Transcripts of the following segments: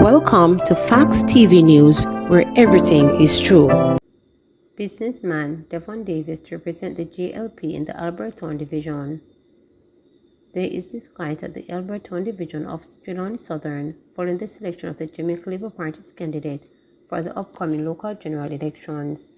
Welcome to Facts TV News, where everything is true. Businessman Devon to represent the JLP in the Alberton division. There is disquiet at the Alberton division of Trelawney Southern following the selection of the Jamaica Labour Party's candidate for the upcoming local general elections.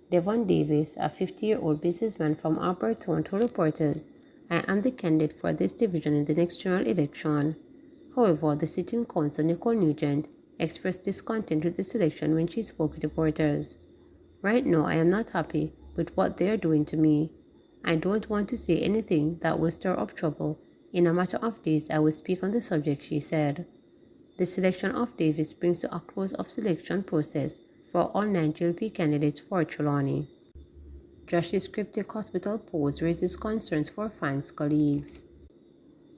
Devon Davis, a 50-year-old businessman from Alberton, told reporters, "I am the candidate for this division in the next general election." However, the sitting council, Nicole Nugent, expressed discontent with the selection when she spoke with reporters. "Right now, I am not happy with what they are doing to me. I don't want to say anything that will stir up trouble. In a matter of days, I will speak on the subject," she said. The selection of Davis brings to a close of selection process for all 9 JLP candidates for Trelawney. Josh's cryptic hospital post raises concerns for fans' colleagues.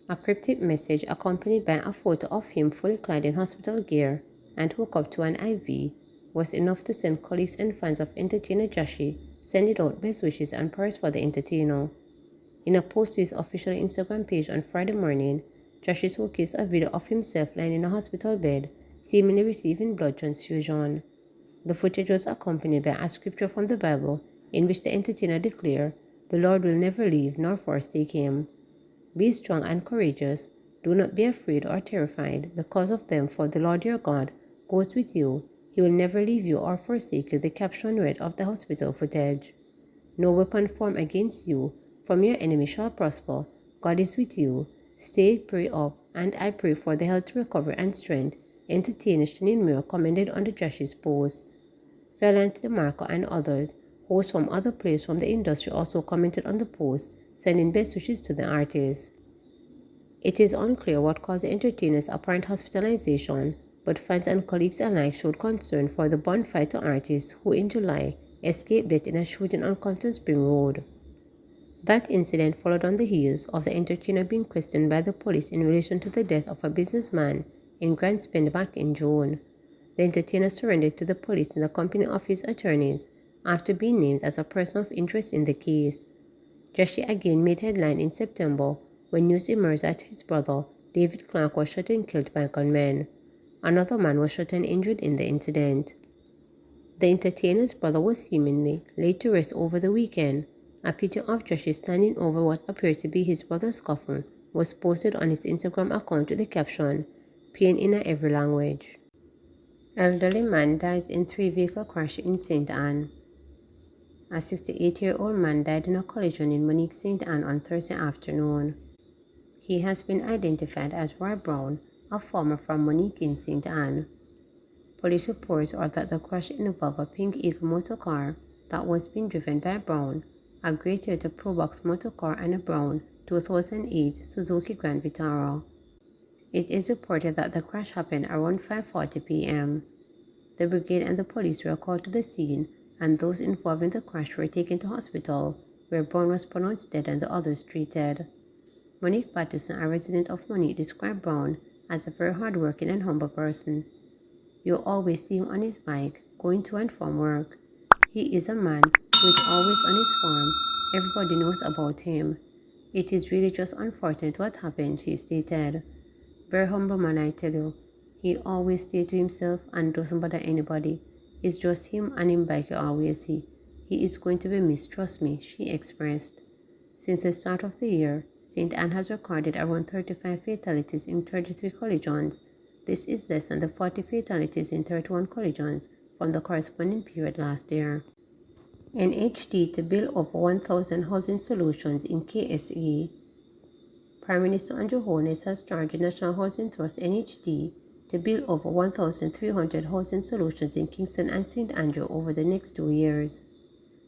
A cryptic message accompanied by a photo of him fully clad in hospital gear and hooked up to an IV was enough to send colleagues and fans of entertainer Joshi sending out best wishes and prayers for the entertainer. In a post to his official Instagram page on Friday morning, Joshi showcased a video of himself lying in a hospital bed, seemingly receiving blood transfusion. The footage was accompanied by a scripture from the Bible in which the entertainer declared, "The Lord will never leave nor forsake him. Be strong and courageous. Do not be afraid or terrified because of them, for the Lord your God goes with you. He will never leave you or forsake you," the caption read of the hospital footage. "No weapon formed against you from your enemy shall prosper. God is with you. Stay, pray up, and I pray for the health, recovery, and strength," entertainer Shanine Muir commented on the Josh's post. Valente DeMarco and others, hosts from other players from the industry, also commented on the post, sending best wishes to the artist. It is unclear what caused the entertainer's apparent hospitalization, but fans and colleagues alike showed concern for the Born Fighter artist who in July escaped death in a shooting on Compton Spring Road. That incident followed on the heels of the entertainer being questioned by the police in relation to the death of a businessman in Grants Bend back in June. The entertainer surrendered to the police in the company of his attorneys after being named as a person of interest in the case. Joshi again made headline in September when news emerged that his brother, David Clark, was shot and killed by gunmen. Another man was shot and injured in the incident. The entertainer's brother was seemingly laid to rest over the weekend. A picture of Joshi standing over what appeared to be his brother's coffin was posted on his Instagram account with the caption, "Pain in every language." Elderly man dies in 3-vehicle crash in St. Anne. A 68-year-old man died in a collision in Monique, St. Anne on Thursday afternoon. He has been identified as Roy Brown, a farmer from Monique in St. Anne. Police reports are that the crash involved a Pink Eagle motor car that was being driven by Brown, a Grey Toyota Probox motor car, and a Brown 2008 Suzuki Grand Vitara. It is reported that the crash happened around 5:40 p.m. The brigade and the police were called to the scene, and those involved in the crash were taken to hospital, where Brown was pronounced dead and the others treated. Monique Patterson, a resident of Monique, described Brown as a very hardworking and humble person. "You always see him on his bike, going to and from work. He is a man who is always on his farm. Everybody knows about him. It is really just unfortunate what happened," she stated. "Very humble man, I tell you. He always stays to himself and doesn't bother anybody. It's just him and him bike you always see. He is going to be missed, trust me," she expressed. Since the start of the year, St. Anne has recorded around 35 fatalities in 33 collisions. This is less than the 40 fatalities in 31 collisions from the corresponding period last year. NHD to build over 1,000 housing solutions in KSE. Prime Minister Andrew Holness has charged the National Housing Trust (NHD) to build over 1,300 housing solutions in Kingston and St Andrew over the next 2 years.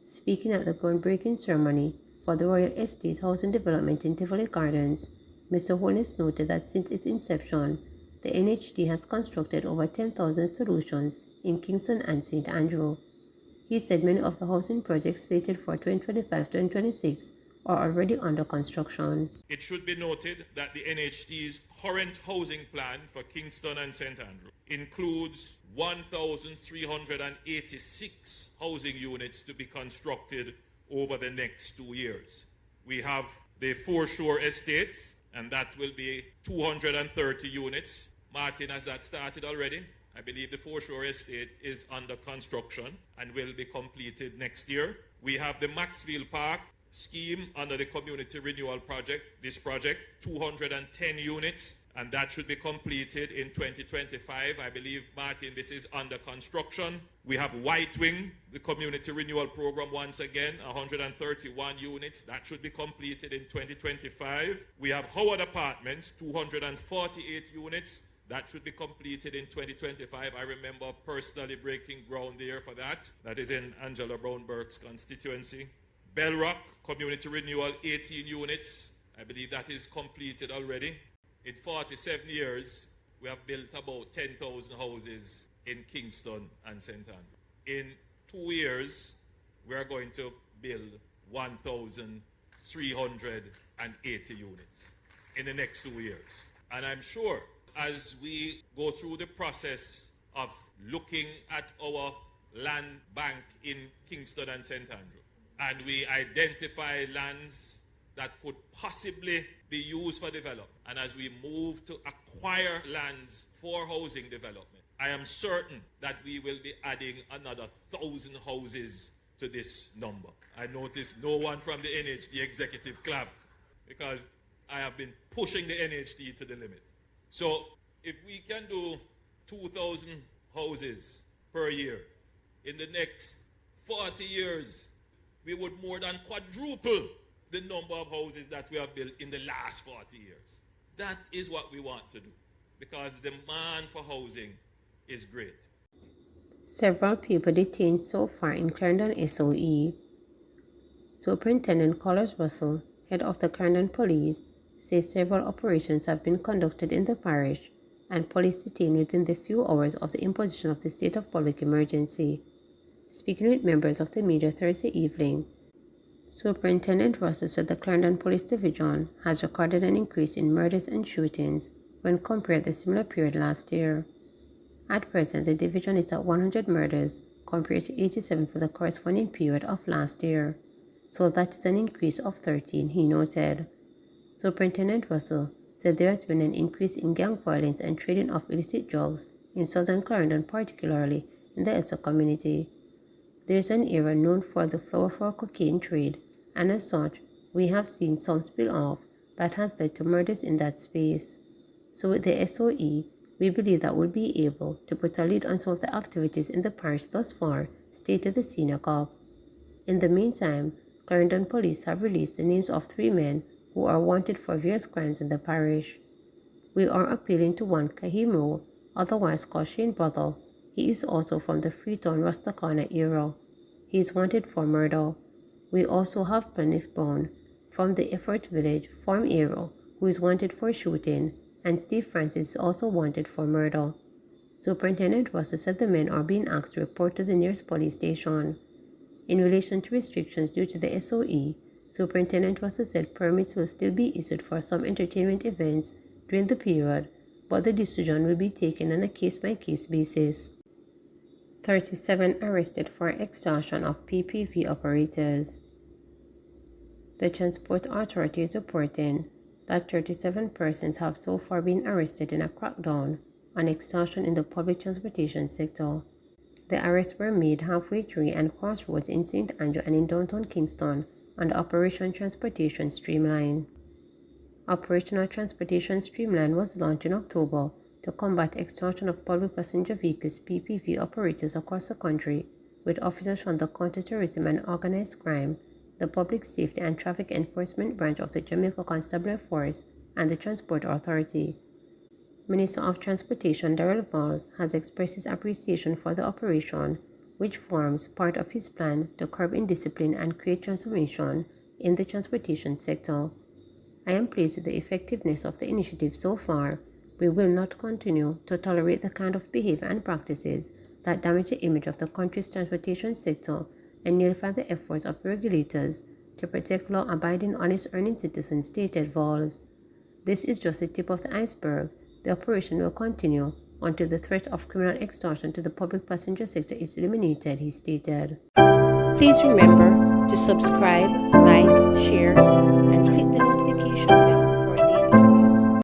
Speaking at the groundbreaking ceremony for the Royal Estate Housing Development in Tivoli Gardens, Mr. Holness noted that since its inception, the NHD has constructed over 10,000 solutions in Kingston and St Andrew. He said many of the housing projects slated for 2025-2026 are already under construction. It should be noted that the NHD's current housing plan for Kingston and St Andrew includes 1,386 housing units to be constructed over the next 2 years. We have the Foreshore Estates, and that will be 230 units. Martin, has that started already? I believe the foreshore estate is under construction and will be completed next year. We have the Maxfield Park scheme under the Community Renewal Project, this project, 210 units, and that should be completed in 2025. I believe, Martin, this is under construction. We have White Wing, the Community Renewal Program, once again, 131 units. That should be completed in 2025. We have Howard Apartments, 248 units. That should be completed in 2025. I remember personally breaking ground there for that. That is in Angela Brown-Burke's constituency. Bell Rock, Community Renewal, 18 units. I believe that is completed already. In 47 years, we have built about 10,000 houses in Kingston and St Andrew. In 2 years, we are going to build 1,380 units in the next 2 years. And I'm sure as we go through the process of looking at our land bank in Kingston and St Andrew, and we identify lands that could possibly be used for development, and as we move to acquire lands for housing development, I am certain that we will be adding another 1,000 houses to this number. I notice no one from the NHD executive club, because I have been pushing the NHD to the limit. So if we can do 2,000 houses per year, in the next 40 years, we would more than quadruple the number of houses that we have built in the last 40 years. That is what we want to do, because the demand for housing is great. Several people detained so far in Clarendon SOE. Superintendent Collis Russell, head of the Clarendon Police, says several operations have been conducted in the parish and police detained within the few hours of the imposition of the state of public emergency. Speaking with members of the media Thursday evening, Superintendent Russell said the Clarendon Police Division has recorded an increase in murders and shootings when compared to the similar period last year. At present, the division is at 100 murders compared to 87 for the corresponding period of last year, so that is an increase of 13, he noted. Superintendent Russell said there has been an increase in gang violence and trading of illicit drugs in southern Clarendon, particularly in the Elsa community. There is an area known for the flower for cocaine trade, and as such, we have seen some spill off that has led to murders in that space. So with the SOE, we believe that we'll be able to put a lid on some of the activities in the parish thus far, stated the senior cop. In the meantime, Clarendon Police have released the names of 3 men who are wanted for various crimes in the parish. We are appealing to one Kahim Rowe, otherwise called Shane Bottle. He is also from the Freetown Rastacana area. He is wanted for murder. We also have Plaintiff Brown from the Effort Village farm area, who is wanted for shooting, and Steve Francis is also wanted for murder. Superintendent Russell said the men are being asked to report to the nearest police station. In relation to restrictions due to the SOE, Superintendent Russell said permits will still be issued for some entertainment events during the period, but the decision will be taken on a case-by-case basis. 37 arrested for extortion of PPV operators. The Transport Authority is reporting that 37 persons have so far been arrested in a crackdown on extortion in the public transportation sector. The arrests were made halfway through and crossroads in St Andrew and in downtown Kingston under Operation Transportation Streamline. Operational Transportation Streamline was launched in October to combat extortion of public passenger vehicles PPV operators across the country, with officers from the Counter-Terrorism and Organized Crime, the Public Safety and Traffic Enforcement Branch of the Jamaica Constabulary Force, and the Transport Authority. Minister of Transportation Darrell Valls has expressed his appreciation for the operation, which forms part of his plan to curb indiscipline and create transformation in the transportation sector. I am pleased with the effectiveness of the initiative so far. We will not continue to tolerate the kind of behavior and practices that damage the image of the country's transportation sector and nullify the efforts of regulators to protect law-abiding, honest-earning citizens, stated Valls. This is just the tip of the iceberg. The operation will continue until the threat of criminal extortion to the public passenger sector is eliminated, he stated. Please remember to subscribe, like, share, and click the notification